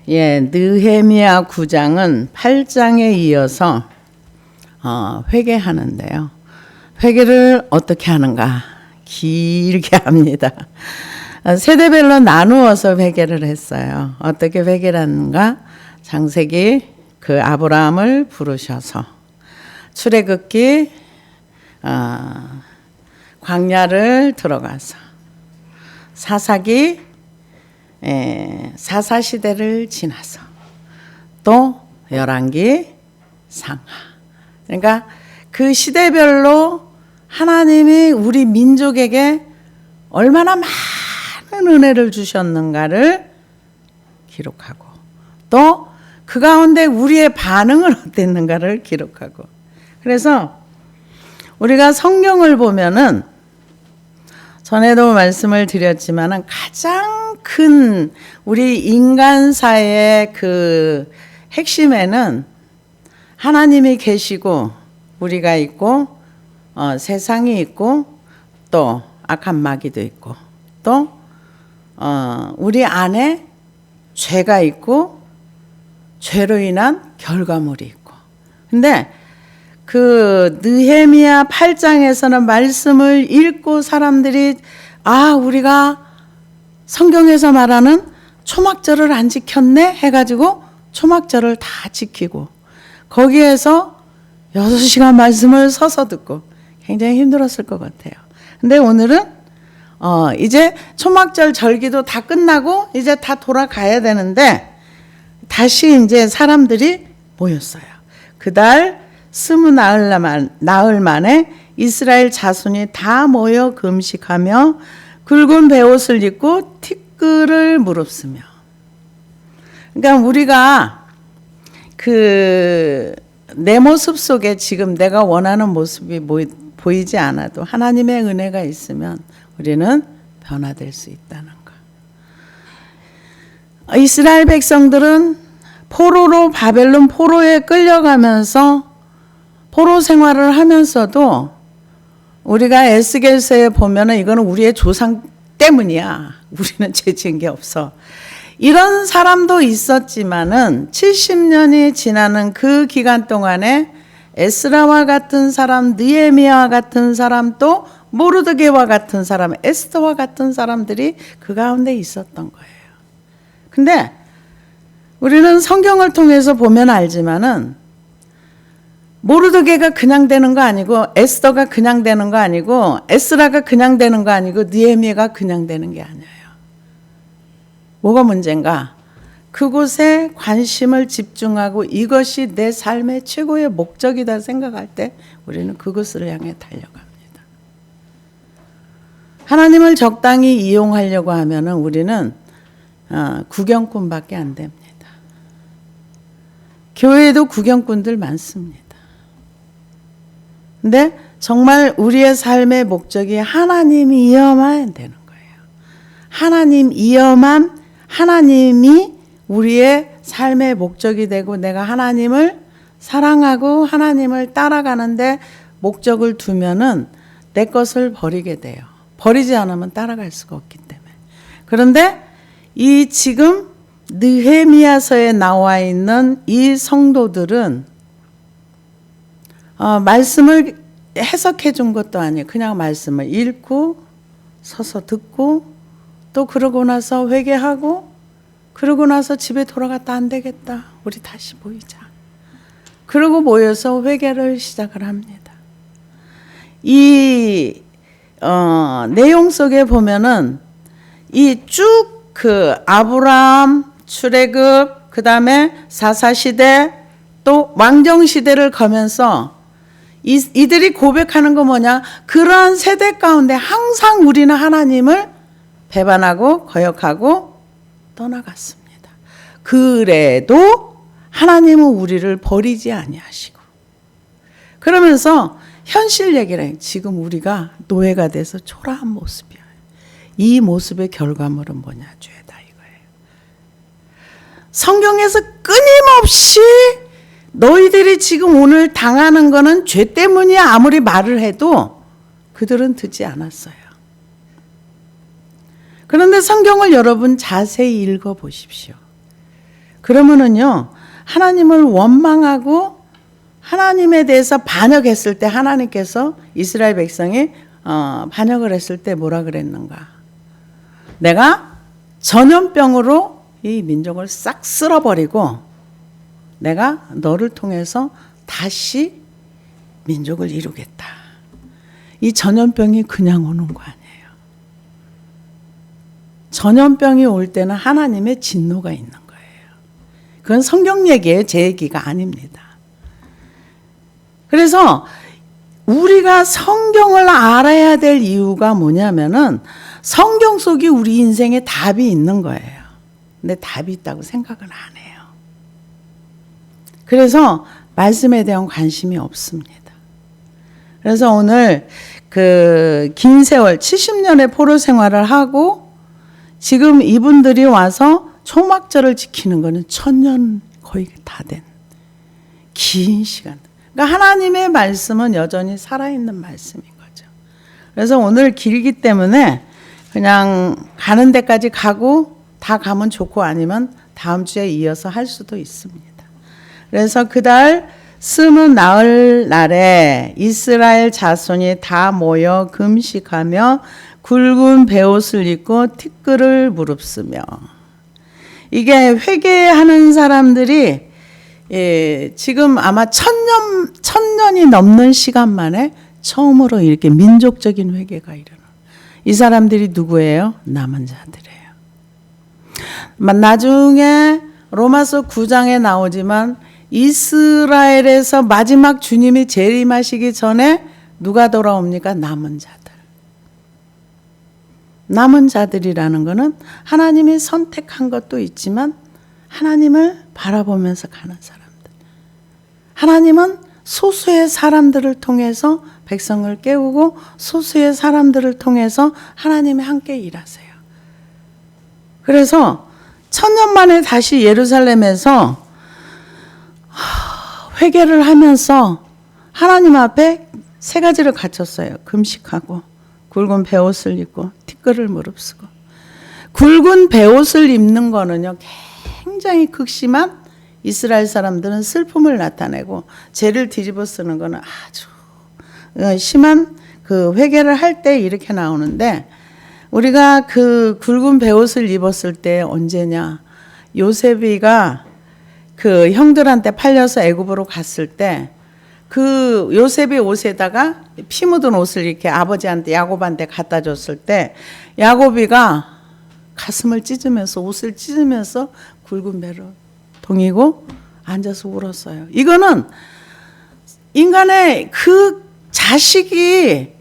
느헤미야 9장은 8장에 이어서 회개하는데요. 회개를 어떻게 하는가? 길게 합니다. 세대별로 나누어서 회개를 했어요. 어떻게 회개를 하는가? 창세기 그 아브라함을 부르셔서, 출애굽기 광야를 들어가서, 사사기 사사시대를 지나서, 또 열왕기 상하. 그러니까 그 시대별로 하나님이 우리 민족에게 얼마나 많은 은혜를 주셨는가를 기록하고, 또 그 가운데 우리의 반응은 어땠는가를 기록하고. 그래서 우리가 성경을 보면은, 전에도 말씀을 드렸지만은 가장 큰 우리 인간사의 그 핵심에는 하나님이 계시고 우리가 있고, 세상이 있고, 또 악한 마귀도 있고, 또 우리 안에 죄가 있고 죄로 인한 결과물이 있고. 근데 그 느헤미야 8장에서는 말씀을 읽고 사람들이 우리가 성경에서 말하는 초막절을 안 지켰네 해가지고 초막절을 다 지키고, 거기에서 6시간 말씀을 서서 듣고 굉장히 힘들었을 것 같아요. 근데 오늘은 이제 초막절 절기도 다 끝나고 이제 다 돌아가야 되는데 다시 이제 사람들이 모였어요. 그달 20 만에 이스라엘 자손이 다 모여 금식하며 굵은 베옷을 입고 티끌을 무릅쓰며. 그러니까 우리가 내 모습 속에 지금 내가 원하는 모습이 보이지 않아도 하나님의 은혜가 있으면 우리는 변화될 수 있다는 거. 이스라엘 백성들은 포로로 바벨론 포로에 끌려가면서 포로 생활을 하면서도, 우리가 에스겔서에 보면은 이거는 우리의 조상 때문이야, 우리는 죄 지은 게 없어, 이런 사람도 있었지만은 70년이 지나는 그 기간 동안에 에스라와 같은 사람, 느헤미야와 같은 사람, 또 모르드게와 같은 사람, 에스더와 같은 사람들이 그 가운데 있었던 거예요. 근데 우리는 성경을 통해서 보면 알지만은 모르드게가 그냥 되는 거 아니고, 에스더가 그냥 되는 거 아니고, 에스라가 그냥 되는 거 아니고, 느헤미야가 그냥 되는 게 아니에요. 뭐가 문제인가? 그곳에 관심을 집중하고 이것이 내 삶의 최고의 목적이다 생각할 때 우리는 그것을 향해 달려갑니다. 하나님을 적당히 이용하려고 하면은 우리는 구경꾼밖에 안 됩니다. 교회에도 구경꾼들 많습니다. 근데 정말 우리의 삶의 목적이 하나님이어만 되는 거예요. 하나님이어만, 하나님이 우리의 삶의 목적이 되고, 내가 하나님을 사랑하고 하나님을 따라가는데 목적을 두면은 내 것을 버리게 돼요. 버리지 않으면 따라갈 수가 없기 때문에. 그런데 이 지금 느헤미야서에 나와 있는 이 성도들은 말씀을 해석해 준 것도 아니에요. 그냥 말씀을 읽고 서서 듣고, 또 그러고 나서 회개하고, 그러고 나서 집에 돌아갔다 안 되겠다, 우리 다시 모이자. 그러고 모여서 회개를 시작을 합니다. 이 내용 속에 보면은 이 쭉 그 아브라함, 출애굽, 그 다음에 사사시대, 또 왕정시대를 가면서 이들이 고백하는 거 뭐냐? 그러한 세대 가운데 항상 우리는 하나님을 배반하고 거역하고 떠나갔습니다. 그래도 하나님은 우리를 버리지 아니하시고. 그러면서 현실 얘기를 해요. 지금 우리가 노예가 돼서 초라한 모습이야. 이 모습의 결과물은 뭐냐? 죄다 이거예요. 성경에서 끊임없이 너희들이 지금 오늘 당하는 거는 죄 때문이야 아무리 말을 해도 그들은 듣지 않았어요. 그런데 성경을 여러분 자세히 읽어보십시오. 그러면은요, 하나님을 원망하고 하나님에 대해서 반역했을 때 하나님께서 이스라엘 백성이 반역을 했을 때 뭐라 그랬는가? 내가 전염병으로 이 민족을 싹 쓸어버리고 내가 너를 통해서 다시 민족을 이루겠다. 이 전염병이 그냥 오는 거 아니에요. 전염병이 올 때는 하나님의 진노가 있는 거예요. 그건 성경 얘기예요. 제 얘기가 아닙니다. 그래서 우리가 성경을 알아야 될 이유가 뭐냐면은 성경 속에 우리 인생에 답이 있는 거예요. 근데 답이 있다고 생각은 안 해요. 그래서 말씀에 대한 관심이 없습니다. 그래서 오늘 그 긴 세월 70년의 포로 생활을 하고 지금 이분들이 와서 초막절을 지키는 거는 1000년 거의 다 된 긴 시간. 그러니까 하나님의 말씀은 여전히 살아있는 말씀인 거죠. 그래서 오늘 길기 때문에 그냥 가는 데까지 가고 다 가면 좋고 아니면 다음 주에 이어서 할 수도 있습니다. 그래서 그달 스무 나흘 날에 이스라엘 자손이 다 모여 금식하며 굵은 베옷을 입고 티끌을 무릅쓰며, 이게 회개하는 사람들이 지금 아마 천년이 넘는 시간 만에 처음으로 이렇게 민족적인 회개가 일어나. 이 사람들이 누구예요? 남은 자들이에요. 나중에 로마서 9장에 나오지만 이스라엘에서 마지막 주님이 재림하시기 전에 누가 돌아옵니까? 남은 자들. 남은 자들이라는 것은 하나님이 선택한 것도 있지만 하나님을 바라보면서 가는 사람들. 하나님은 소수의 사람들을 통해서 백성을 깨우고 소수의 사람들을 통해서 하나님이 함께 일하세요. 그래서 1000년 만에 다시 예루살렘에서 회개를 하면서 하나님 앞에 세 가지를 갖췄어요. 금식하고 굵은 베옷을 입고 티끌을 무릅쓰고. 굵은 베옷을 입는 거는요, 굉장히 극심한 이스라엘 사람들은 슬픔을 나타내고 죄를 뒤집어 쓰는 거는 아주 심한 그 회개를 할 때 이렇게 나오는데, 우리가 그 굵은 베옷을 입었을 때 언제냐? 요셉이가 그 형들한테 팔려서 애굽으로 갔을 때 그 요셉의 옷에다가 피 묻은 옷을 이렇게 아버지한테 야곱한테 갖다 줬을 때 야곱이가 가슴을 찢으면서 옷을 찢으면서 굵은 배를 동이고 앉아서 울었어요. 이거는 인간의 그 자식이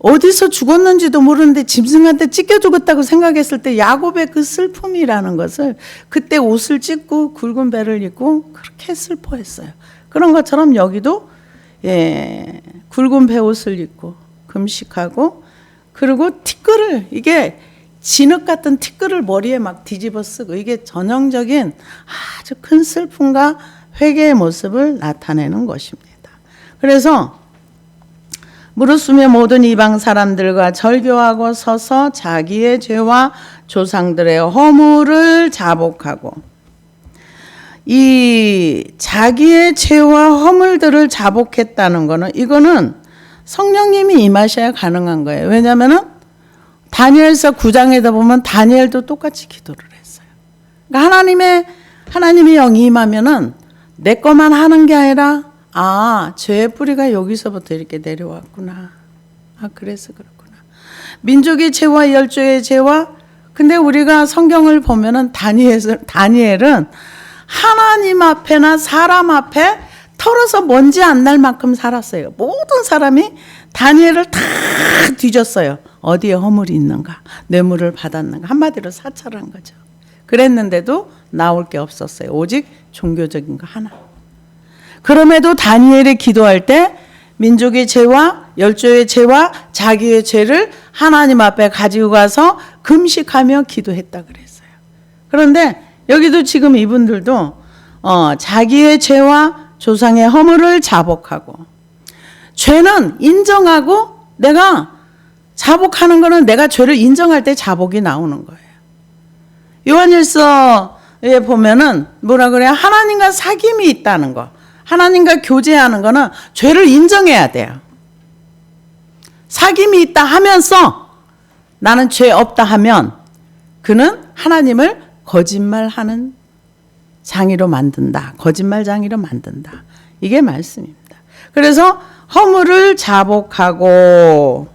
어디서 죽었는지도 모르는데 짐승한테 찢겨 죽었다고 생각했을 때 야곱의 그 슬픔이라는 것을 그때 옷을 찢고 굵은 배를 입고 그렇게 슬퍼했어요. 그런 것처럼 여기도 굵은 베옷을 입고 금식하고, 그리고 티끌을, 이게 진흙 같은 티끌을 머리에 막 뒤집어 쓰고, 이게 전형적인 아주 큰 슬픔과 회개의 모습을 나타내는 것입니다. 그래서 무릇쓰며 모든 이방 사람들과 절교하고 서서 자기의 죄와 조상들의 허물을 자복하고, 이 자기의 죄와 허물들을 자복했다는 거는, 이거는 성령님이 임하셔야 가능한 거예요. 왜냐하면 다니엘서 9장에다 보면 다니엘도 똑같이 기도를 했어요. 그러니까 하나님의 영이 임하면은 내 것만 하는 게 아니라, 죄의 뿌리가 여기서부터 이렇게 내려왔구나. 그래서 그렇구나. 민족의 죄와 열조의 죄와, 근데 우리가 성경을 보면은 다니엘은 하나님 앞에나 사람 앞에 털어서 먼지 안 날 만큼 살았어요. 모든 사람이 다니엘을 다 뒤졌어요. 어디에 허물이 있는가, 뇌물을 받았는가, 한마디로 사찰한 거죠. 그랬는데도 나올 게 없었어요. 오직 종교적인 거 하나. 그럼에도 다니엘이 기도할 때 민족의 죄와 열조의 죄와 자기의 죄를 하나님 앞에 가지고 가서 금식하며 기도했다 그랬어요. 그런데 여기도 지금 이분들도 자기의 죄와 조상의 허물을 자복하고, 죄는 인정하고, 내가 자복하는 거는 내가 죄를 인정할 때 자복이 나오는 거예요. 요한일서 보면은 뭐라 그래요? 하나님과 사귐이 있다는 거. 하나님과 교제하는 거는 죄를 인정해야 돼요. 사귐이 있다 하면서 나는 죄 없다 하면 그는 하나님을 거짓말하는 장이로 만든다. 거짓말 장이로 만든다. 이게 말씀입니다. 그래서 허물을 자복하고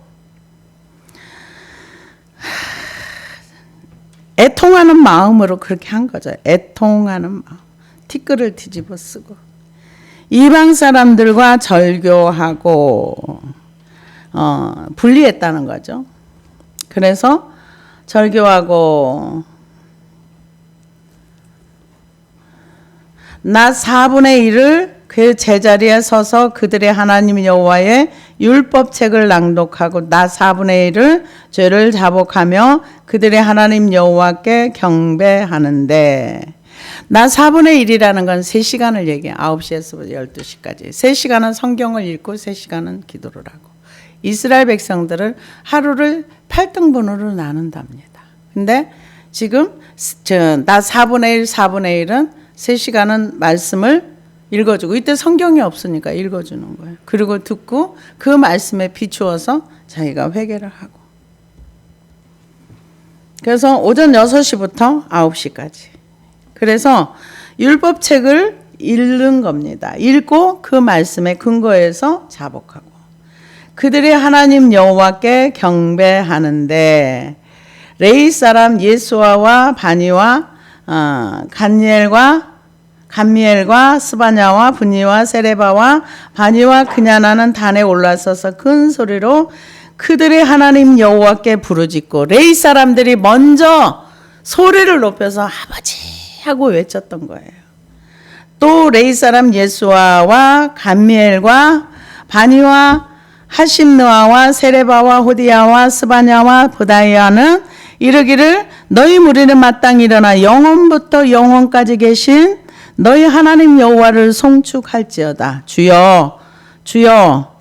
애통하는 마음으로 그렇게 한 거죠. 애통하는 마음. 티끌을 뒤집어 쓰고 이방 사람들과 절교하고 분리했다는 거죠. 그래서 절교하고 낮 4분의 1을 그 제자리에 서서 그들의 하나님 여호와의 율법책을 낭독하고 낮 4분의 1을 죄를 자복하며 그들의 하나님 여호와께 경배하는데 낮 4분의 1이라는 건 3시간을 얘기해요. 9시에서 12시까지. 3시간은 성경을 읽고 3시간은 기도를 하고 이스라엘 백성들을 하루를 8등분으로 나눈답니다. 근데 지금 낮 4분의 1, 4분의 1은 3시간은 말씀을 읽어주고 이때 성경이 없으니까 읽어주는 거예요. 그리고 듣고 그 말씀에 비추어서 자기가 회개를 하고 그래서 오전 6시부터 9시까지 그래서 율법책을 읽는 겁니다. 읽고 그 말씀에 근거해서 자복하고 그들의 하나님 여호와께 경배하는데 레위 사람 예수아와 바니와 간미엘과 스바냐와 분니와 세레바와 바니와 그냐나는 단에 올라서서 큰 소리로 그들의 하나님 여호와께 부르짖고 레위 사람들이 먼저 소리를 높여서 아버지 하고 외쳤던 거예요. 또 레위 사람 예수아와 간미엘과 바니와 하심느아와 세레바와 호디야와 스바냐와 보다이아는 이르기를 너희 무리는 마땅히 일어나 영원부터 영원까지 계신 너희 하나님 여호와를 송축할지어다. 주여 주여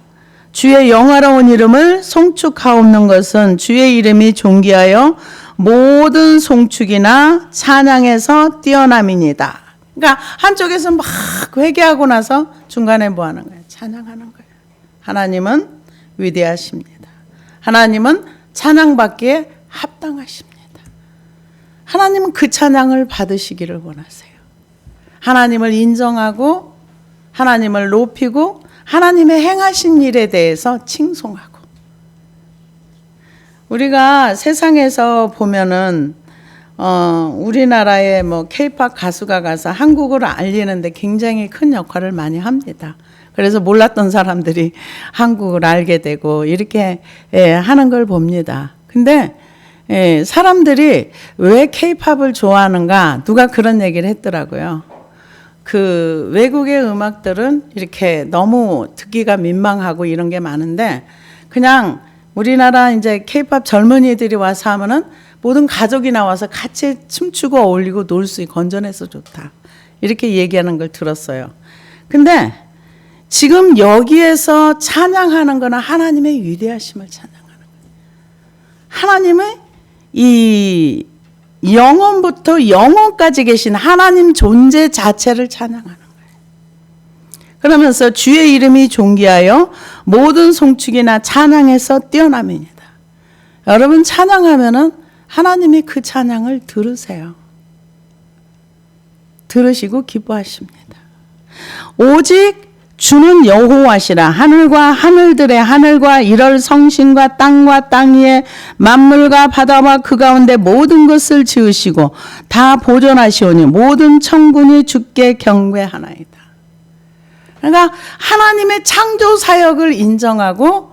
주의 영화로운 이름을 송축하옵는 것은 주의 이름이 존귀하여 모든 송축이나 찬양에서 뛰어남이니이다. 그러니까 한쪽에서 막 회개하고 나서 중간에 뭐 하는 거예요? 찬양하는 거예요. 하나님은 위대하십니다. 하나님은 찬양받기에 합당하십니다. 하나님은 그 찬양을 받으시기를 원하세요. 하나님을 인정하고 하나님을 높이고 하나님의 행하신 일에 대해서 칭송하고 우리가 세상에서 보면은 우리나라의 뭐 K-팝 가수가 가서 한국어를 알리는데 굉장히 큰 역할을 많이 합니다. 그래서 몰랐던 사람들이 한국을 알게 되고 이렇게 하는 걸 봅니다. 근데 사람들이 왜 K-팝을 좋아하는가 누가 그런 얘기를 했더라고요. 그 외국의 음악들은 이렇게 너무 듣기가 민망하고 이런 게 많은데 그냥 우리나라 이제 K-팝 젊은이들이 와서 하면은 모든 가족이 나와서 같이 춤추고 어울리고 놀 수 있고 건전해서 좋다. 이렇게 얘기하는 걸 들었어요. 근데 지금 여기에서 찬양하는 거는 하나님의 위대하심을 찬양하는 거예요. 하나님의 이 영원부터 영원까지 계신 하나님 존재 자체를 찬양하는 거예요. 그러면서 주의 이름이 존귀하여 모든 송축이나 찬양에서 뛰어남이니다. 여러분 찬양하면은 하나님이 그 찬양을 들으세요. 들으시고 기뻐하십니다. 오직 주는 여호와시라. 하늘과 하늘들의 하늘과 이럴 성신과 땅과 땅 위에 만물과 바다와 그 가운데 모든 것을 지으시고 다 보존하시오니 모든 천군이 주께 경배하나이다. 그러니까 하나님의 창조 사역을 인정하고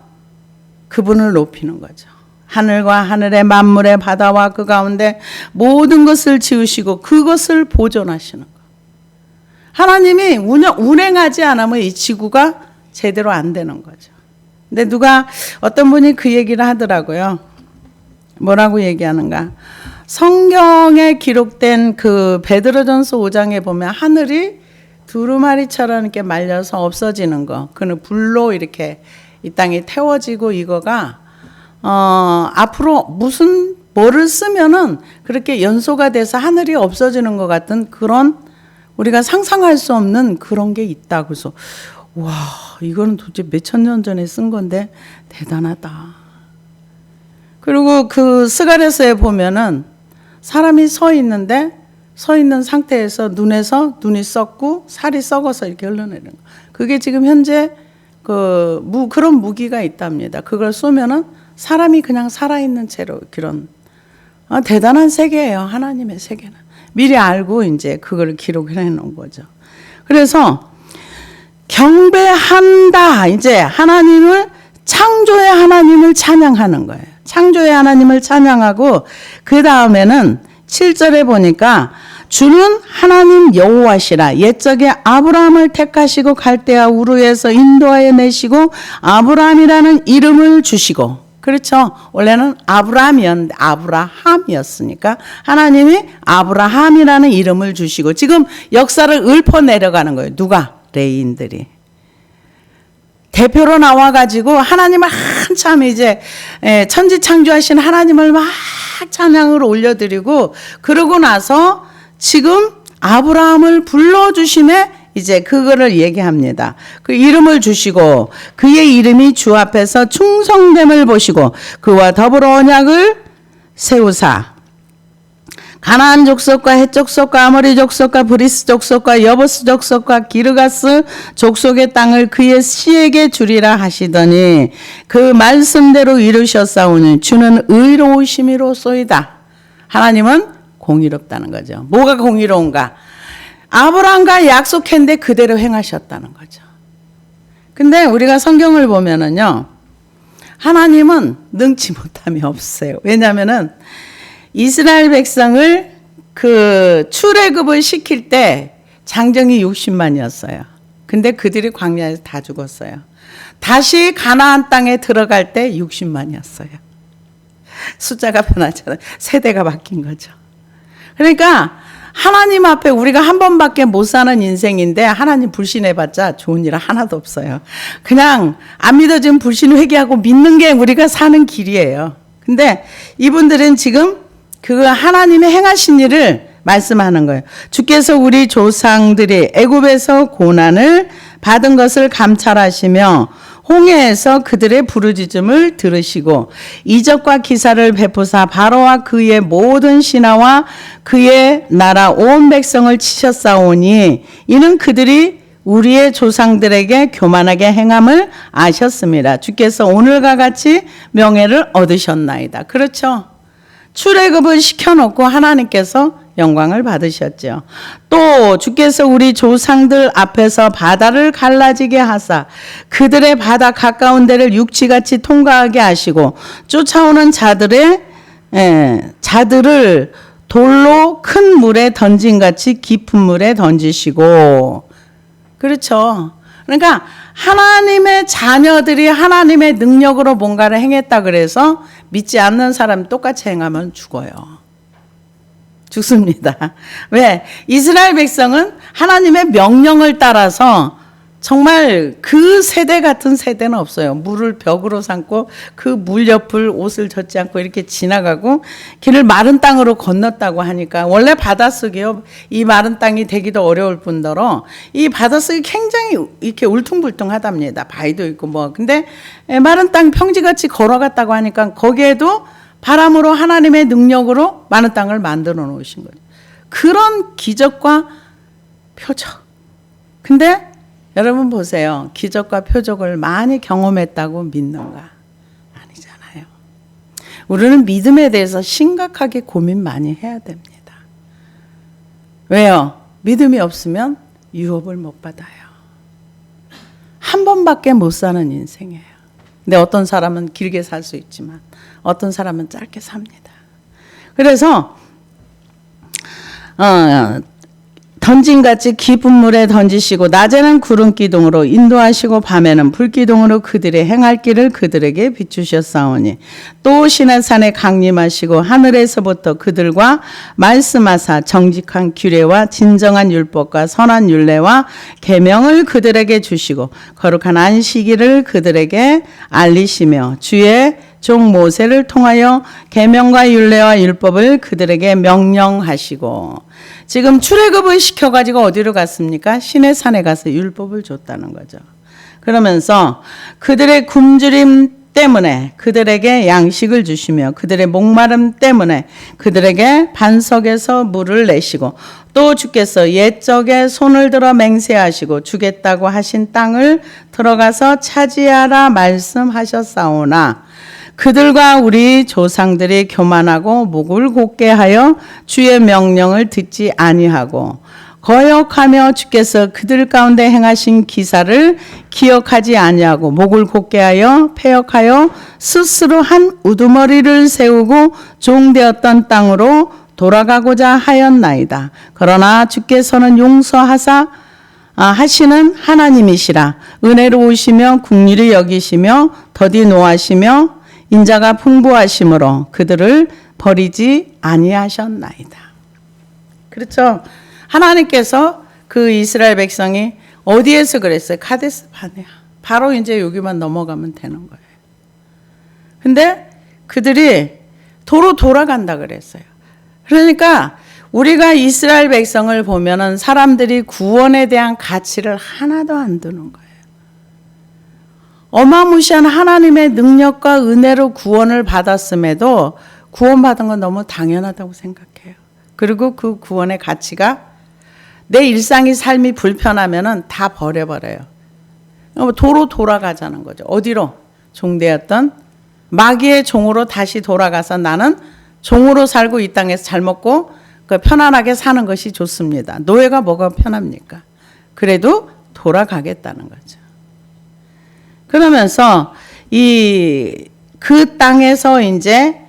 그분을 높이는 거죠. 하늘과 하늘의 만물의 바다와 그 가운데 모든 것을 지으시고 그것을 보존하시는 거. 하나님이 운행하지 않으면 이 지구가 제대로 안 되는 거죠. 근데 어떤 분이 그 얘기를 하더라고요. 뭐라고 얘기하는가? 성경에 기록된 그 베드로전서 5장에 보면 하늘이 두루마리처럼 이렇게 말려서 없어지는 거. 그는 불로 이렇게 이 땅이 태워지고 이거가 앞으로 무슨 뭐를 쓰면은 그렇게 연소가 돼서 하늘이 없어지는 것 같은 그런 우리가 상상할 수 없는 그런 게 있다. 그래서 와, 이거는 도대체 몇천 년 전에 쓴 건데 대단하다. 그리고 그 스가랴서에 보면은 사람이 서 있는데 서 있는 상태에서 눈에서 눈이 썩고 살이 썩어서 이렇게 흘러내리는 거. 그게 지금 현재 그런 무기가 있답니다. 그걸 쏘면은 사람이 그냥 살아있는 채로 그런 대단한 세계예요. 하나님의 세계는. 미리 알고 이제 그걸 기록을 해놓은 거죠. 그래서 경배한다. 이제 하나님을 창조의 하나님을 찬양하는 거예요. 창조의 하나님을 찬양하고 그 다음에는 7절에 보니까 주는 하나님 여호와시라. 옛적에 아브라함을 택하시고 갈대아 우르에서 인도하여 내시고 아브라함이라는 이름을 주시고, 그렇죠. 원래는 아브라함이었으니까 하나님이 아브라함이라는 이름을 주시고 지금 역사를 읊어 내려가는 거예요. 누가? 레인들이. 대표로 나와가지고 하나님을 한참 이제 천지창조하신 하나님을 막 찬양을 올려드리고 그러고 나서 지금 아브라함을 불러주심에 이제 그거를 얘기합니다. 그 이름을 주시고 그의 이름이 주 앞에서 충성됨을 보시고 그와 더불어 언약을 세우사 가나안 족속과 헷 족속과 아모리 족속과 브리스 족속과 여부스 족속과 기르가스 족속의 땅을 그의 씨에게 주리라 하시더니 그 말씀대로 이루셨사오니 주는 의로우심이로소이다. 하나님은 공의롭다는 거죠. 뭐가 공의로운가? 아브라함과 약속했는데 그대로 행하셨다는 거죠. 근데 우리가 성경을 보면은요, 하나님은 능치 못함이 없어요. 왜냐하면은 이스라엘 백성을 그 출애굽을 시킬 때 장정이 60만이었어요. 근데 그들이 광야에서 다 죽었어요. 다시 가나안 땅에 들어갈 때 60만이었어요. 숫자가 변하잖아요. 세대가 바뀐 거죠. 그러니까 하나님 앞에 우리가 한 번밖에 못 사는 인생인데 하나님 불신해봤자 좋은 일 하나도 없어요. 그냥 안 믿어지면 불신 회개하고 믿는 게 우리가 사는 길이에요. 근데 이분들은 지금 그 하나님의 행하신 일을 말씀하는 거예요. 주께서 우리 조상들이 애굽에서 고난을 받은 것을 감찰하시며 홍해에서 그들의 부르짖음을 들으시고 이적과 기사를 베푸사 바로와 그의 모든 신하와 그의 나라 온 백성을 치셨사오니 이는 그들이 우리의 조상들에게 교만하게 행함을 아셨습니다. 주께서 오늘과 같이 명예를 얻으셨나이다. 그렇죠. 출애굽을 시켜놓고 하나님께서 영광을 받으셨죠. 또 주께서 우리 조상들 앞에서 바다를 갈라지게 하사 그들의 바다 가까운 데를 육지같이 통과하게 하시고 쫓아오는 자들을 돌로 큰 물에 던진같이 깊은 물에 던지시고. 그렇죠. 그러니까 하나님의 자녀들이 하나님의 능력으로 뭔가를 행했다 그래서 믿지 않는 사람 똑같이 행하면 죽어요. 죽습니다. 왜? 이스라엘 백성은 하나님의 명령을 따라서 정말 그 세대 같은 세대는 없어요. 물을 벽으로 삼고 그 물 옆을 옷을 젖지 않고 이렇게 지나가고 길을 마른 땅으로 건넜다고 하니까 원래 바닷속이요. 이 마른 땅이 되기도 어려울 뿐더러 이 바닷속이 굉장히 이렇게 울퉁불퉁하답니다. 바위도 있고 뭐. 근데 마른 땅 평지같이 걸어갔다고 하니까 거기에도 바람으로 하나님의 능력으로 많은 땅을 만들어 놓으신 거예요. 그런 기적과 표적. 근데 여러분 보세요. 기적과 표적을 많이 경험했다고 믿는가? 아니잖아요. 우리는 믿음에 대해서 심각하게 고민 많이 해야 됩니다. 왜요? 믿음이 없으면 유업을 못 받아요. 한 번밖에 못 사는 인생이에요. 근데 어떤 사람은 길게 살 수 있지만 어떤 사람은 짧게 삽니다. 그래서 던진같이 깊은 물에 던지시고 낮에는 구름 기둥으로 인도하시고 밤에는 불 기둥으로 그들의 행할 길을 그들에게 비추셨사오니 또 시내산에 강림하시고 하늘에서부터 그들과 말씀하사 정직한 규례와 진정한 율법과 선한 율례와 계명을 그들에게 주시고 거룩한 안식일을 그들에게 알리시며 주의 종 모세를 통하여 계명과 율례와 율법을 그들에게 명령하시고, 지금 출애굽을 시켜가지고 어디로 갔습니까? 시내 산에 가서 율법을 줬다는 거죠. 그러면서 그들의 굶주림 때문에 그들에게 양식을 주시며, 그들의 목마름 때문에 그들에게 반석에서 물을 내시고, 또 주께서 옛적에 손을 들어 맹세하시고 주겠다고 하신 땅을 들어가서 차지하라 말씀하셨사오나, 그들과 우리 조상들이 교만하고 목을 곧게 하여 주의 명령을 듣지 아니하고 거역하며 주께서 그들 가운데 행하신 기사를 기억하지 아니하고 목을 곧게 하여 패역하여 스스로 한 우두머리를 세우고 종되었던 땅으로 돌아가고자 하였나이다. 그러나 주께서는 용서하사 하시는 하나님이시라. 은혜로우시며 긍휼히 여기시며 더디 노하시며 인자가 풍부하심으로 그들을 버리지 아니하셨나이다. 그렇죠. 하나님께서 그 이스라엘 백성이 어디에서 그랬어요? 카데스 바네아. 바로 이제 여기만 넘어가면 되는 거예요. 근데 그들이 도로 돌아간다 그랬어요. 그러니까 우리가 이스라엘 백성을 보면은 사람들이 구원에 대한 가치를 하나도 안 두는 거예요. 어마무시한 하나님의 능력과 은혜로 구원을 받았음에도 구원받은 건 너무 당연하다고 생각해요. 그리고 그 구원의 가치가 내 일상이 삶이 불편하면은 다 버려버려요. 도로 돌아가자는 거죠. 어디로? 종되었던 마귀의 종으로 다시 돌아가서 나는 종으로 살고 이 땅에서 잘 먹고 편안하게 사는 것이 좋습니다. 노예가 뭐가 편합니까? 그래도 돌아가겠다는 거죠. 그러면서 그 땅에서 이제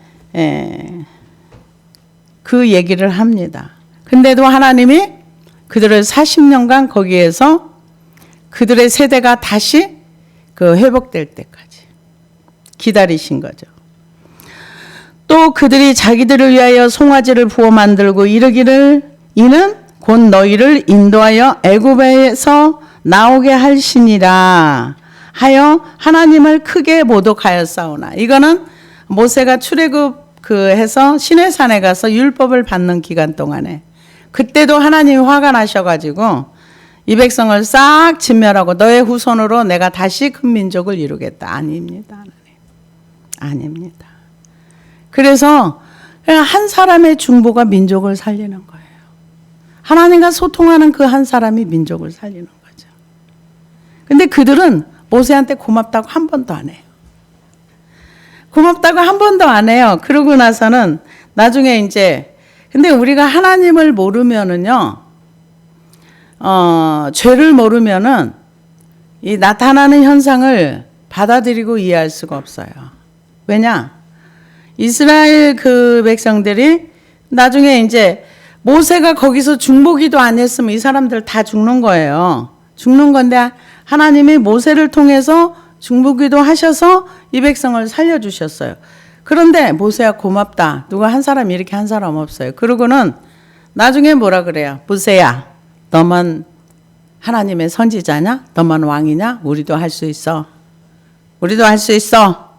그 얘기를 합니다. 근데도 하나님이 그들을 40년간 거기에서 그들의 세대가 다시 회복될 때까지 기다리신 거죠. 또 그들이 자기들을 위하여 송아지를 부어 만들고 이르기를 이는 곧 너희를 인도하여 애굽에서 나오게 할시니라 하여 하나님을 크게 모독하였사오나. 이거는 모세가 출애굽 해서 시내산에 가서 율법을 받는 기간 동안에 그때도 하나님이 화가 나셔가지고 이 백성을 싹 진멸하고 너의 후손으로 내가 다시 큰 민족을 이루겠다. 아닙니다. 하나님. 아닙니다. 그래서 한 사람의 중보가 민족을 살리는 거예요. 하나님과 소통하는 그 한 사람이 민족을 살리는 거죠. 근데 그들은 모세한테 고맙다고 한 번도 안 해요. 고맙다고 한 번도 안 해요. 그러고 나서는 나중에 이제, 근데 우리가 하나님을 모르면은요, 죄를 모르면은 이 나타나는 현상을 받아들이고 이해할 수가 없어요. 왜냐? 이스라엘 그 백성들이 나중에 이제 모세가 거기서 중보기도 안 했으면 이 사람들 다 죽는 거예요. 죽는 건데 하나님이 모세를 통해서 중보기도 하셔서 이 백성을 살려주셨어요. 그런데 모세야 고맙다. 누가 한 사람 이렇게 한 사람 없어요. 그러고는 나중에 뭐라 그래요? 모세야, 너만 하나님의 선지자냐? 너만 왕이냐? 우리도 할 수 있어. 우리도 할 수 있어.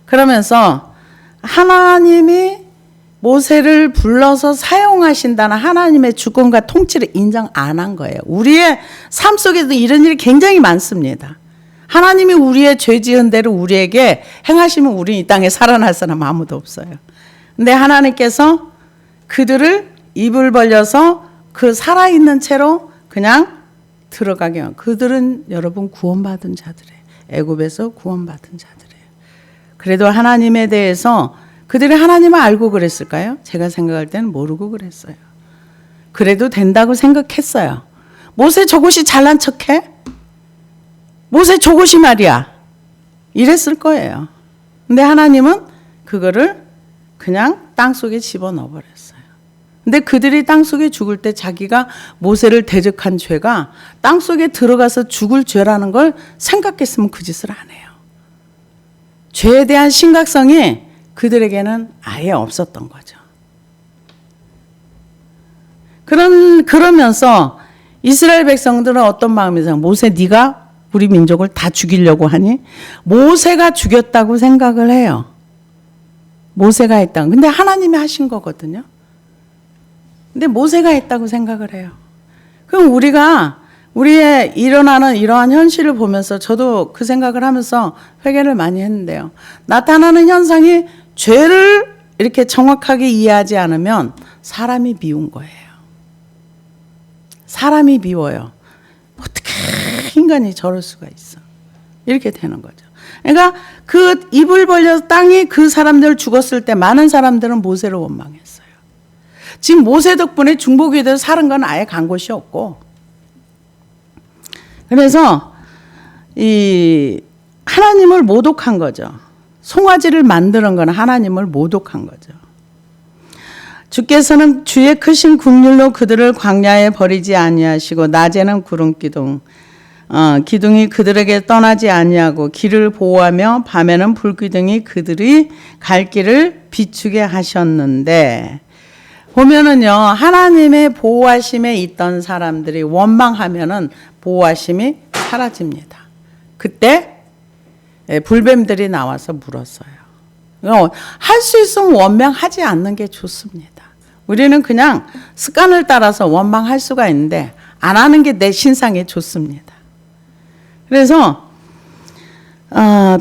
그러면서 하나님이 모세를 불러서 사용하신다는 하나님의 주권과 통치를 인정 안 한 거예요. 우리의 삶 속에도 이런 일이 굉장히 많습니다. 하나님이 우리의 죄 지은 대로 우리에게 행하시면 우리 이 땅에 살아날 사람 아무도 없어요. 근데 하나님께서 그들을 입을 벌려서 그 살아있는 채로 그냥 들어가게 하고, 그들은 여러분 구원받은 자들이에요. 애굽에서 구원받은 자들이에요. 그래도 하나님에 대해서 그들이 하나님을 알고 그랬을까요? 제가 생각할 때는 모르고 그랬어요. 그래도 된다고 생각했어요. 모세 저것이 잘난 척해? 모세 저것이 말이야. 이랬을 거예요. 근데 하나님은 그거를 그냥 땅속에 집어넣어 버렸어요. 근데 그들이 땅속에 죽을 때 자기가 모세를 대적한 죄가 땅속에 들어가서 죽을 죄라는 걸 생각했으면 그 짓을 안 해요. 죄에 대한 심각성이 그들에게는 아예 없었던 거죠. 그러면서 이스라엘 백성들은 어떤 마음이세요? 모세 네가 우리 민족을 다 죽이려고 하니 모세가 죽였다고 생각을 해요. 모세가 했다. 근데 하나님이 하신 거거든요. 근데 모세가 했다고 생각을 해요. 그럼 우리가 우리의 일어나는 이러한 현실을 보면서 저도 그 생각을 하면서 회개를 많이 했는데요. 나타나는 현상이 죄를 이렇게 정확하게 이해하지 않으면 사람이 미운 거예요. 사람이 미워요. 어떻게 인간이 저럴 수가 있어. 이렇게 되는 거죠. 그러니까 그 입을 벌려서 땅이 그 사람들 죽었을 때 많은 사람들은 모세를 원망했어요. 지금 모세 덕분에 중보기들 사는 건 아예 간 곳이 없고, 그래서 이 하나님을 모독한 거죠. 송아지를 만드는 건 하나님을 모독한 거죠. 주께서는 주의 크신 국률로 그들을 광야에 버리지 아니하시고 낮에는 구름 기둥이 그들에게 떠나지 아니하고 길을 보호하며 밤에는 불기둥이 그들이 갈 길을 비추게 하셨는데, 보면은요, 하나님의 보호하심에 있던 사람들이 원망하면은 보호하심이 사라집니다. 그때 불뱀들이 나와서 물었어요. 할 수 있으면 원망하지 않는 게 좋습니다. 우리는 그냥 습관을 따라서 원망할 수가 있는데 안 하는 게 내 신상에 좋습니다. 그래서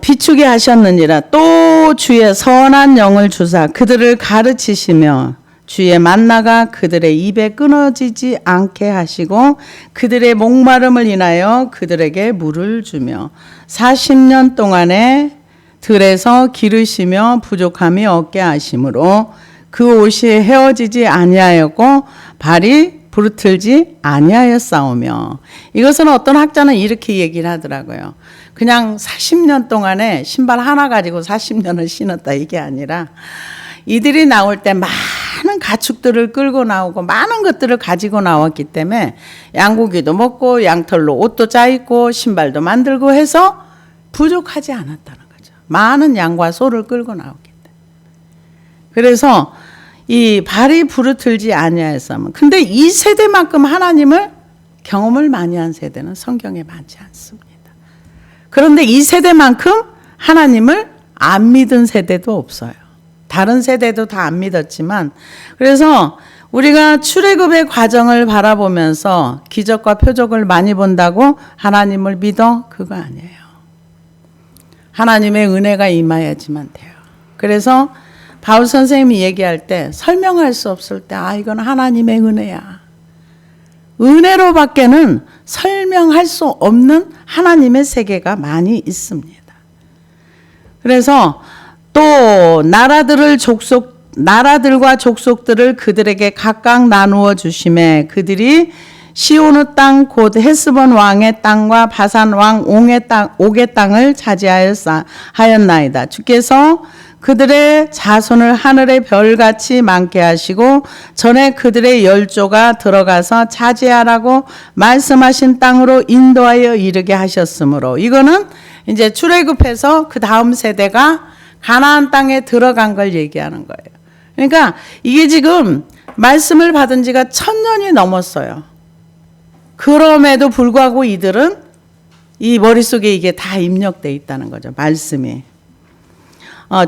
비추게 하셨느니라. 또 주의 선한 영을 주사 그들을 가르치시며 주의 만나가 그들의 입에 끊어지지 않게 하시고 그들의 목마름을 인하여 그들에게 물을 주며 40년 동안에 들에서 기르시며 부족함이 없게 하심으로 그 옷이 헤어지지 아니하였고 발이 부르틀지 아니하였사오며. 이것은 어떤 학자는 이렇게 얘기를 하더라고요. 그냥 40년 동안에 신발 하나 가지고 40년을 신었다 이게 아니라 이들이 나올 때 많은 가축들을 끌고 나오고 많은 것들을 가지고 나왔기 때문에 양고기도 먹고 양털로 옷도 짜입고 신발도 만들고 해서 부족하지 않았다는 거죠. 많은 양과 소를 끌고 나오기 때문에. 그래서 이 발이 부르틀지 아니하였으면, 근데 이 세대만큼 하나님을 경험을 많이 한 세대는 성경에 많지 않습니다. 그런데 이 세대만큼 하나님을 안 믿은 세대도 없어요. 다른 세대도 다 안 믿었지만, 그래서 우리가 출애굽의 과정을 바라보면서 기적과 표적을 많이 본다고 하나님을 믿어? 그거 아니에요. 하나님의 은혜가 임하야지만 돼요. 그래서 바울 선생님이 얘기할 때 설명할 수 없을 때 이건 하나님의 은혜야. 은혜로 밖에는 설명할 수 없는 하나님의 세계가 많이 있습니다. 그래서 또 나라들과 족속들을 그들에게 각각 나누어 주심에 그들이 시온의 땅 곧 헤스본 왕의 땅과 바산 왕 옥의 땅을 차지하였나이다. 주께서 그들의 자손을 하늘의 별같이 많게 하시고 전에 그들의 열조가 들어가서 차지하라고 말씀하신 땅으로 인도하여 이르게 하셨으므로, 이거는 이제 출애굽해서 그 다음 세대가 가나안 땅에 들어간 걸 얘기하는 거예요. 그러니까 이게 지금 말씀을 받은 지가 1000년이 넘었어요. 그럼에도 불구하고 이들은 이 머릿속에 이게 다 입력되어 있다는 거죠. 말씀이.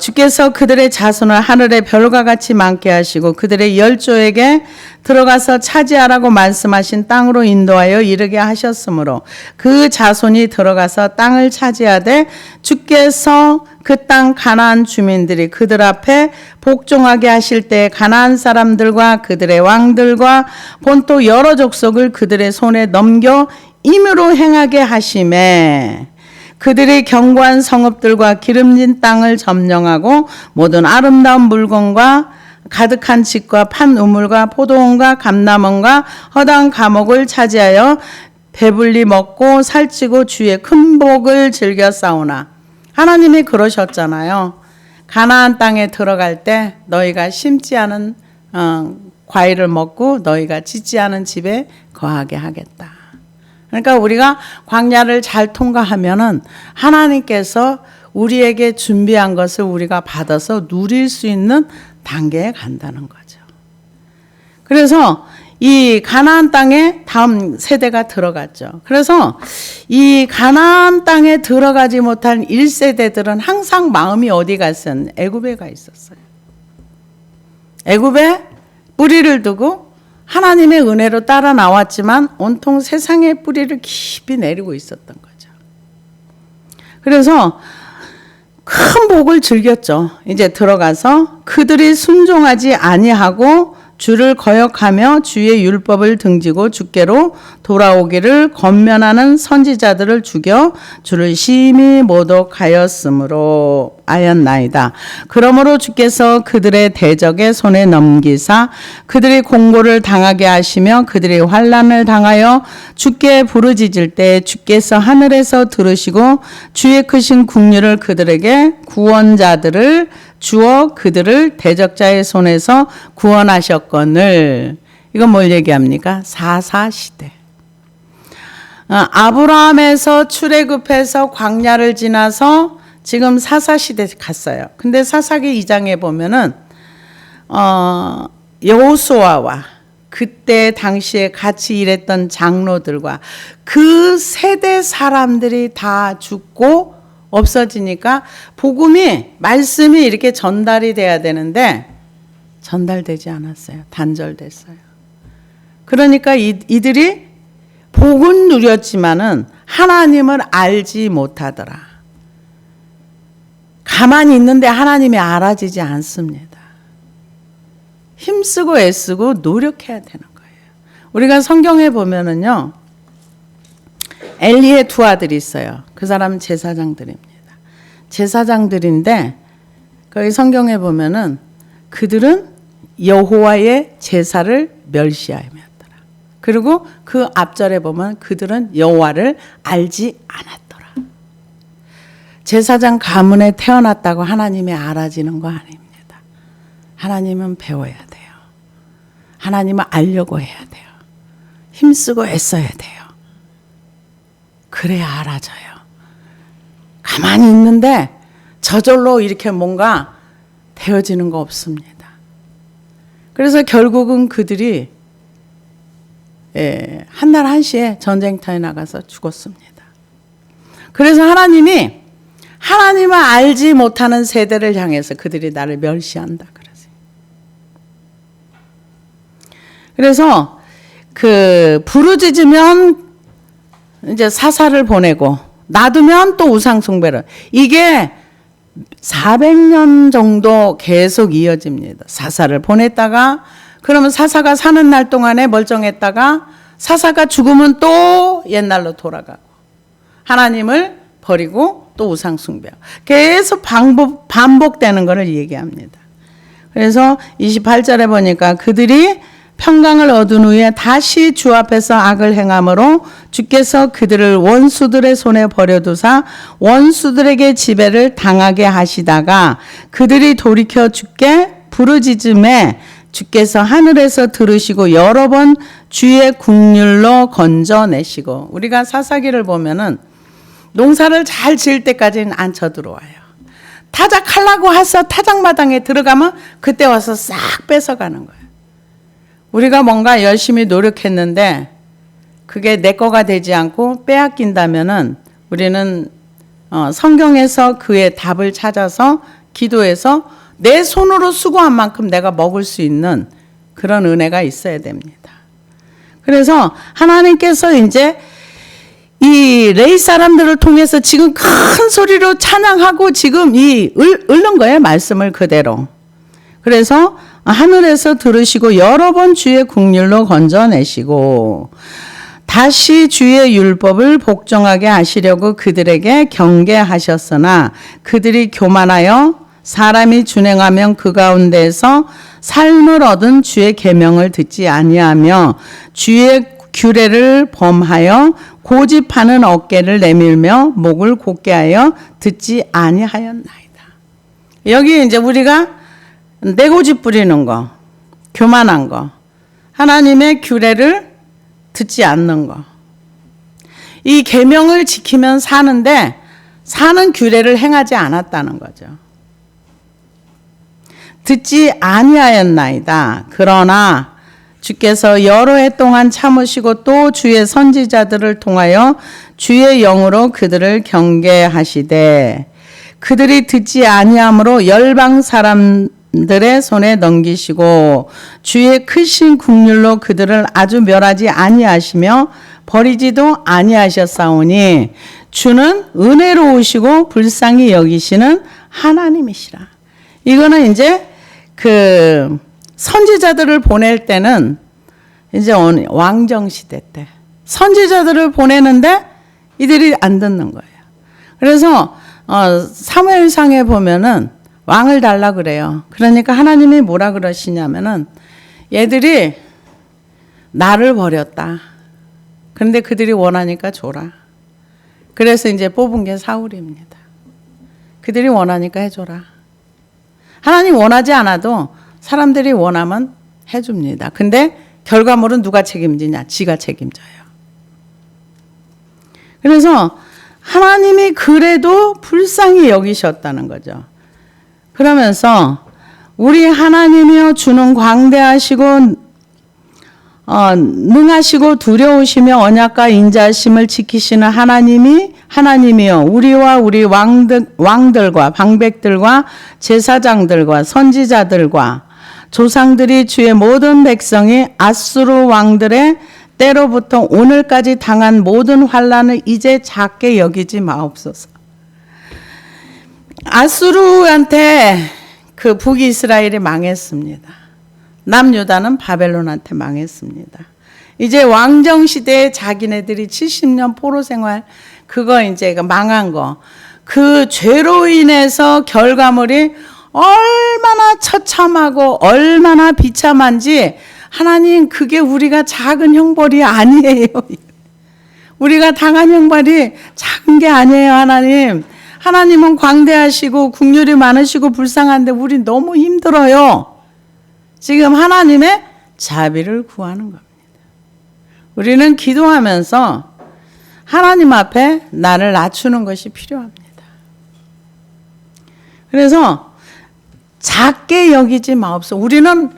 주께서 그들의 자손을 하늘의 별과 같이 많게 하시고 그들의 열조에게 들어가서 차지하라고 말씀하신 땅으로 인도하여 이르게 하셨으므로 그 자손이 들어가서 땅을 차지하되 주께서 그 땅 가나안 주민들이 그들 앞에 복종하게 하실 때 가나안 사람들과 그들의 왕들과 본토 여러 족속을 그들의 손에 넘겨 임으로 행하게 하심에 그들이 견고한 성읍들과 기름진 땅을 점령하고 모든 아름다운 물건과 가득한 집과 판 우물과 포도원과 감람원과 허다한 감옥을 차지하여 배불리 먹고 살찌고 주의 큰 복을 즐겨 싸우나. 하나님이 그러셨잖아요. 가나안 땅에 들어갈 때 너희가 심지 않은 과일을 먹고 너희가 짓지 않은 집에 거하게 하겠다. 그러니까 우리가 광야를 잘 통과하면은 하나님께서 우리에게 준비한 것을 우리가 받아서 누릴 수 있는 단계에 간다는 거죠. 그래서 이 가나안 땅에 다음 세대가 들어갔죠. 그래서 이 가나안 땅에 들어가지 못한 1세대들은 항상 마음이 어디 갔었냐? 애굽에 가 있었어요. 애굽에 뿌리를 두고 하나님의 은혜로 따라 나왔지만 온통 세상의 뿌리를 깊이 내리고 있었던 거죠. 그래서 큰 복을 즐겼죠. 이제 들어가서 그들이 순종하지 아니하고 주를 거역하며 주의 율법을 등지고 주께로 돌아오기를 권면하는 선지자들을 죽여 주를 심히 모독하였으므로 아였나이다. 그러므로 주께서 그들의 대적의 손에 넘기사 그들이 공고를 당하게 하시며 그들이 환난을 당하여 주께 부르짖을 때 주께서 하늘에서 들으시고 주의 크신 국률을 그들에게 구원자들을 주어 그들을 대적자의 손에서 구원하셨거늘. 이건 뭘 얘기합니까? 사사시대. 아브라함에서 출애굽해서 광야를 지나서 지금 사사시대 갔어요. 근데 사사기 2장에 보면은 여호수아와 그때 당시에 같이 일했던 장로들과 그 세대 사람들이 다 죽고 없어지니까 복음이 말씀이 이렇게 전달이 돼야 되는데 전달되지 않았어요. 단절됐어요. 그러니까 이들이 복은 누렸지만은 하나님을 알지 못하더라. 가만히 있는데 하나님이 알아지지 않습니다. 힘쓰고 애쓰고 노력해야 되는 거예요. 우리가 성경에 보면은요. 엘리의 두 아들이 있어요. 그 사람은 제사장들입니다. 제사장들인데 거기 성경에 보면은 그들은 여호와의 제사를 멸시하였더라. 그리고 그 앞절에 보면 그들은 여호와를 알지 않았더라. 제사장 가문에 태어났다고 하나님이 알아지는 거 아닙니다. 하나님은 배워야 돼요. 하나님을 알려고 해야 돼요. 힘쓰고 애써야 돼요. 그래야 알아져요. 가만히 있는데 저절로 이렇게 뭔가 되어지는 거 없습니다. 그래서 결국은 그들이 한날 한시에 전쟁터에 나가서 죽었습니다. 그래서 하나님이 하나님을 알지 못하는 세대를 향해서 그들이 나를 멸시한다 그러세요. 그래서 그 부르짖으면 이제 사사를 보내고 놔두면 또 우상 숭배를. 이게 400년 정도 계속 이어집니다. 사사를 보냈다가 그러면 사사가 사는 날 동안에 멀쩡했다가 사사가 죽으면 또 옛날로 돌아가고 하나님을 버리고 또 우상 숭배. 계속 반복되는 것을 얘기합니다. 그래서 28절에 보니까 그들이 평강을 얻은 후에 다시 주 앞에서 악을 행함으로 주께서 그들을 원수들의 손에 버려두사 원수들에게 지배를 당하게 하시다가 그들이 돌이켜 주께 부르짖음에 주께서 하늘에서 들으시고 여러 번 주의 국률로 건져내시고. 우리가 사사기를 보면은 농사를 잘 지을 때까지는 안 쳐들어와요. 타작하려고 해서 타작마당에 들어가면 그때 와서 싹 뺏어가는 거예요. 우리가 뭔가 열심히 노력했는데 그게 내 거가 되지 않고 빼앗긴다면은 우리는 성경에서 그의 답을 찾아서 기도해서 내 손으로 수고한 만큼 내가 먹을 수 있는 그런 은혜가 있어야 됩니다. 그래서 하나님께서 이제 이 레위 사람들을 통해서 지금 큰 소리로 찬양하고 지금 읊는 거예요. 말씀을 그대로. 그래서 하늘에서 들으시고 여러 번 주의 국률로 건져내시고 다시 주의 율법을 복종하게 하시려고 그들에게 경계하셨으나 그들이 교만하여 사람이 준행하면 그 가운데에서 삶을 얻은 주의 계명을 듣지 아니하며 주의 규례를 범하여 고집하는 어깨를 내밀며 목을 곧게 하여 듣지 아니하였나이다. 여기 이제 우리가 내고집 부리는 거, 교만한 거, 하나님의 규례를 듣지 않는 거. 이 계명을 지키면 사는데 사는 규례를 행하지 않았다는 거죠. 듣지 아니하였나이다. 그러나 주께서 여러 해 동안 참으시고 또 주의 선지자들을 통하여 주의 영으로 그들을 경계하시되 그들이 듣지 아니함으로 열방 사람들의 손에 넘기시고 주의 크신 국률로 그들을 아주 멸하지 아니하시며 버리지도 아니하셨사오니 주는 은혜로우시고 불쌍히 여기시는 하나님이시라. 이거는 이제 그 선지자들을 보낼 때는 이제 왕정 시대 때 선지자들을 보내는데 이들이 안 듣는 거예요. 그래서 사무엘상에 보면은 왕을 달라 그래요. 그러니까 하나님이 뭐라 그러시냐면은 얘들이 나를 버렸다. 그런데 그들이 원하니까 줘라. 그래서 이제 뽑은 게 사울입니다. 그들이 원하니까 해줘라. 하나님 원하지 않아도 사람들이 원하면 해줍니다. 근데 결과물은 누가 책임지냐? 지가 책임져요. 그래서 하나님이 그래도 불쌍히 여기셨다는 거죠. 그러면서 우리 하나님이여 주는 광대하시고 능하시고 두려우시며 언약과 인자하심을 지키시는 하나님이여 우리와 우리 왕들과 방백들과 제사장들과 선지자들과 조상들이 주의 모든 백성이 아수르 왕들의 때로부터 오늘까지 당한 모든 환난을 이제 작게 여기지 마옵소서. 아수르한테 그 북이스라엘이 망했습니다. 남유다는 바벨론한테 망했습니다. 이제 왕정 시대에 자기네들이 70년 포로 생활 그거 이제 망한 거. 그 죄로 인해서 결과물이 얼마나 처참하고 얼마나 비참한지 하나님 그게 우리가 작은 형벌이 아니에요. 우리가 당한 형벌이 작은 게 아니에요. 하나님은 광대하시고 국률이 많으시고 불쌍한데 우리 너무 힘들어요. 지금 하나님의 자비를 구하는 겁니다. 우리는 기도하면서 하나님 앞에 나를 낮추는 것이 필요합니다. 그래서 작게 여기지 마옵소서. 우리는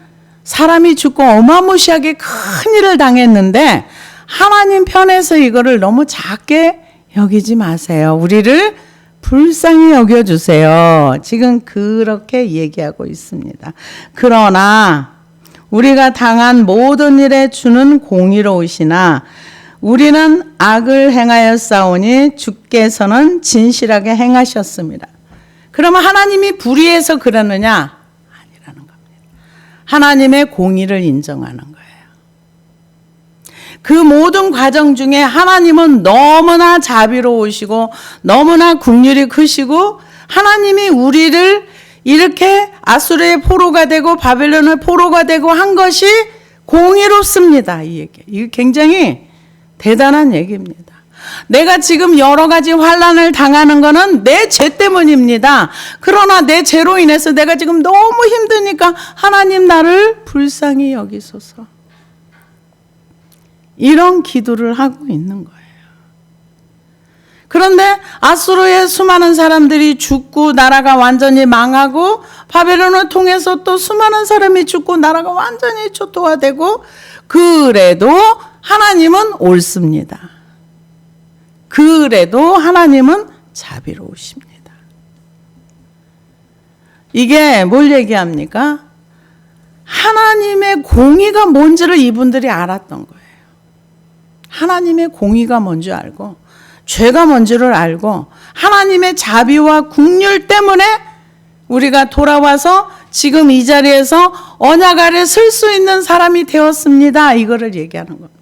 사람이 죽고 어마무시하게 큰 일을 당했는데 하나님 편에서 이거를 너무 작게 여기지 마세요. 우리를 불쌍히 여겨주세요. 지금 그렇게 얘기하고 있습니다. 그러나 우리가 당한 모든 일에 주는 공의로우시나 우리는 악을 행하였사오니 주께서는 진실하게 행하셨습니다. 그러면 하나님이 불의해서 그러느냐? 아니라는 겁니다. 하나님의 공의를 인정하는 거예요. 그 모든 과정 중에 하나님은 너무나 자비로우시고 너무나 국률이 크시고 하나님이 우리를 이렇게 아수르의 포로가 되고 바벨론의 포로가 되고 한 것이 공의롭습니다. 이 얘기. 이게 굉장히 대단한 얘기입니다. 내가 지금 여러 가지 환난을 당하는 것은 내 죄 때문입니다. 그러나 내 죄로 인해서 내가 지금 너무 힘드니까 하나님 나를 불쌍히 여기소서. 이런 기도를 하고 있는 거예요. 그런데 아수르의 수많은 사람들이 죽고 나라가 완전히 망하고 바벨론을 통해서 또 수많은 사람이 죽고 나라가 완전히 초토화되고 그래도 하나님은 옳습니다. 그래도 하나님은 자비로우십니다. 이게 뭘 얘기합니까? 하나님의 공의가 뭔지를 이분들이 알았던 거예요. 하나님의 공의가 뭔지 알고 죄가 뭔지를 알고 하나님의 자비와 국률 때문에 우리가 돌아와서 지금 이 자리에서 언약 아래 설 수 있는 사람이 되었습니다. 이거를 얘기하는 겁니다.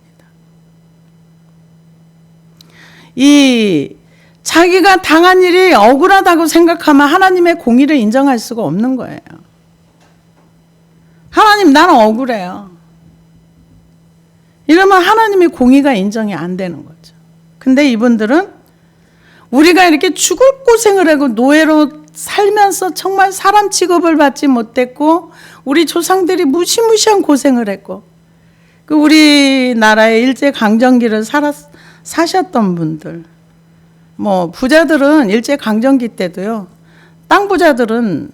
이 자기가 당한 일이 억울하다고 생각하면 하나님의 공의를 인정할 수가 없는 거예요. 하나님 나는 억울해요. 이러면 하나님의 공의가 인정이 안 되는 거죠. 근데 이분들은 우리가 이렇게 죽을 고생을 하고 노예로 살면서 정말 사람 취급을 받지 못했고 우리 조상들이 무시무시한 고생을 했고 그 우리나라의 일제강점기를 사셨던 분들 뭐 부자들은 일제강점기 때도요 땅 부자들은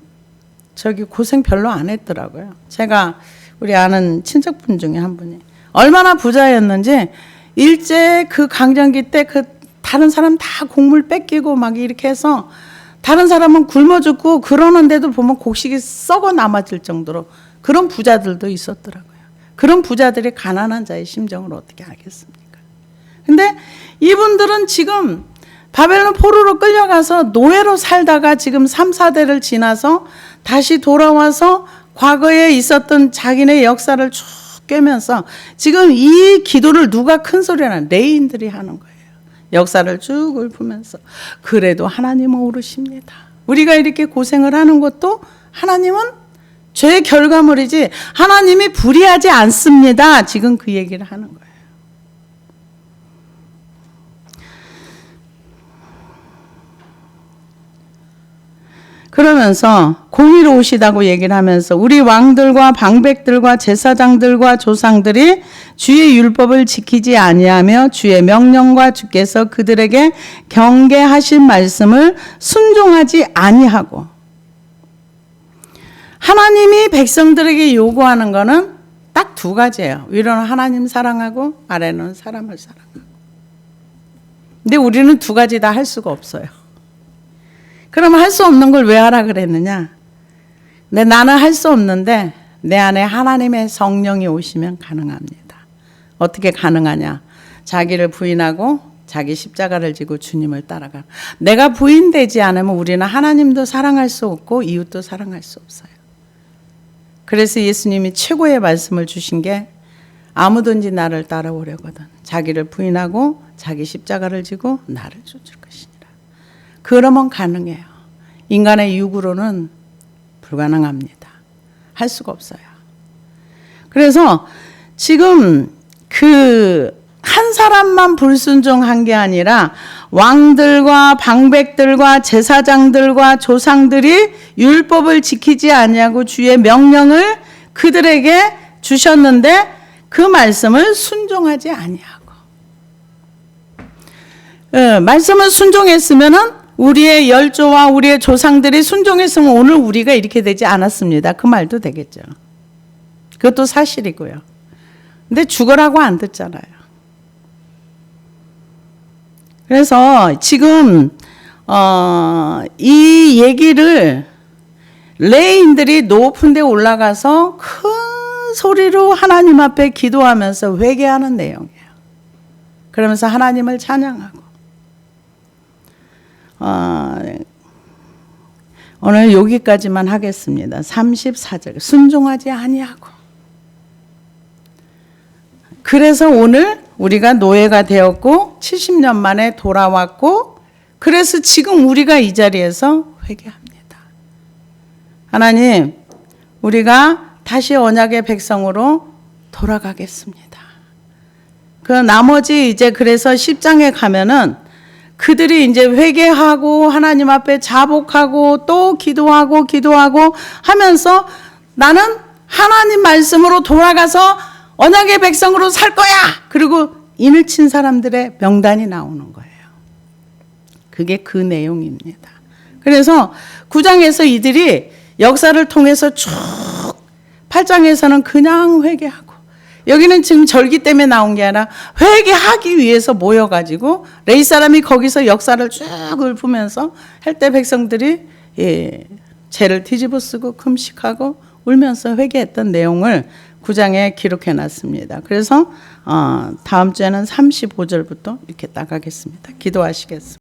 저기 고생 별로 안 했더라고요. 제가 우리 아는 친척분 중에 한 분이 얼마나 부자였는지 일제 그 강점기 때 그 다른 사람 다 곡물 뺏기고 막 이렇게 해서 다른 사람은 굶어 죽고 그러는데도 보면 곡식이 썩어 남아질 정도로 그런 부자들도 있었더라고요. 그런 부자들이 가난한 자의 심정을 어떻게 알겠습니까? 근데 이분들은 지금 바벨론 포로로 끌려가서 노예로 살다가 지금 3, 4대를 지나서 다시 돌아와서 과거에 있었던 자기네 역사를 쭉 꿰면서 지금 이 기도를 누가 큰 소리나 레인들이 하는 거예요. 역사를 쭉 읊으면서 그래도 하나님은 오르십니다. 우리가 이렇게 고생을 하는 것도 하나님은 죄의 결과물이지 하나님이 불의하지 않습니다. 지금 그 얘기를 하는 거예요. 그러면서 공의로우시다고 얘기를 하면서 우리 왕들과 방백들과 제사장들과 조상들이 주의 율법을 지키지 아니하며 주의 명령과 주께서 그들에게 경계하신 말씀을 순종하지 아니하고 하나님이 백성들에게 요구하는 거는 딱 두 가지예요. 위로는 하나님 사랑하고 아래는 사람을 사랑하고. 근데 우리는 두 가지 다 할 수가 없어요. 그럼 할 수 없는 걸 왜 하라 그랬느냐? 근데 나는 할 수 없는데 내 안에 하나님의 성령이 오시면 가능합니다. 어떻게 가능하냐? 자기를 부인하고 자기 십자가를 지고 주님을 따라가. 내가 부인되지 않으면 우리는 하나님도 사랑할 수 없고 이웃도 사랑할 수 없어요. 그래서 예수님이 최고의 말씀을 주신 게 아무든지 나를 따라오려거든 자기를 부인하고 자기 십자가를 지고 나를 쫓을 것이니라. 그러면 가능해요. 인간의 육으로는 불가능합니다. 할 수가 없어요. 그래서 지금 그 한 사람만 불순종한 게 아니라 왕들과 방백들과 제사장들과 조상들이 율법을 지키지 아니하고 주의 명령을 그들에게 주셨는데 그 말씀을 순종하지 아니하고 말씀을 순종했으면은 우리의 열조와 우리의 조상들이 순종했으면 오늘 우리가 이렇게 되지 않았습니다. 그 말도 되겠죠. 그것도 사실이고요. 근데 죽으라고 안 듣잖아요. 그래서 지금 이 얘기를 레인들이 높은 데 올라가서 큰 소리로 하나님 앞에 기도하면서 회개하는 내용이에요. 그러면서 하나님을 찬양하고 오늘 여기까지만 하겠습니다. 34절 순종하지 아니하고 그래서 오늘 우리가 노예가 되었고 70년 만에 돌아왔고 그래서 지금 우리가 이 자리에서 회개합니다. 하나님 우리가 다시 언약의 백성으로 돌아가겠습니다. 그 나머지 이제 그래서 10장에 가면은 그들이 이제 회개하고 하나님 앞에 자복하고 또 기도하고 하면서 나는 하나님 말씀으로 돌아가서 언약의 백성으로 살 거야. 그리고 인을 친 사람들의 명단이 나오는 거예요. 그게 그 내용입니다. 그래서 9장에서 이들이 역사를 통해서 쭉 8장에서는 그냥 회개하고 여기는 지금 절기 때문에 나온 게 아니라 회개하기 위해서 모여가지고 레위 사람이 거기서 역사를 쭉 읊으면서 헬대 백성들이 죄를 뒤집어 쓰고 금식하고 울면서 회개했던 내용을 9장에 기록해 놨습니다. 그래서 다음 주에는 35절부터 이렇게 나가겠습니다. 기도하시겠습니다.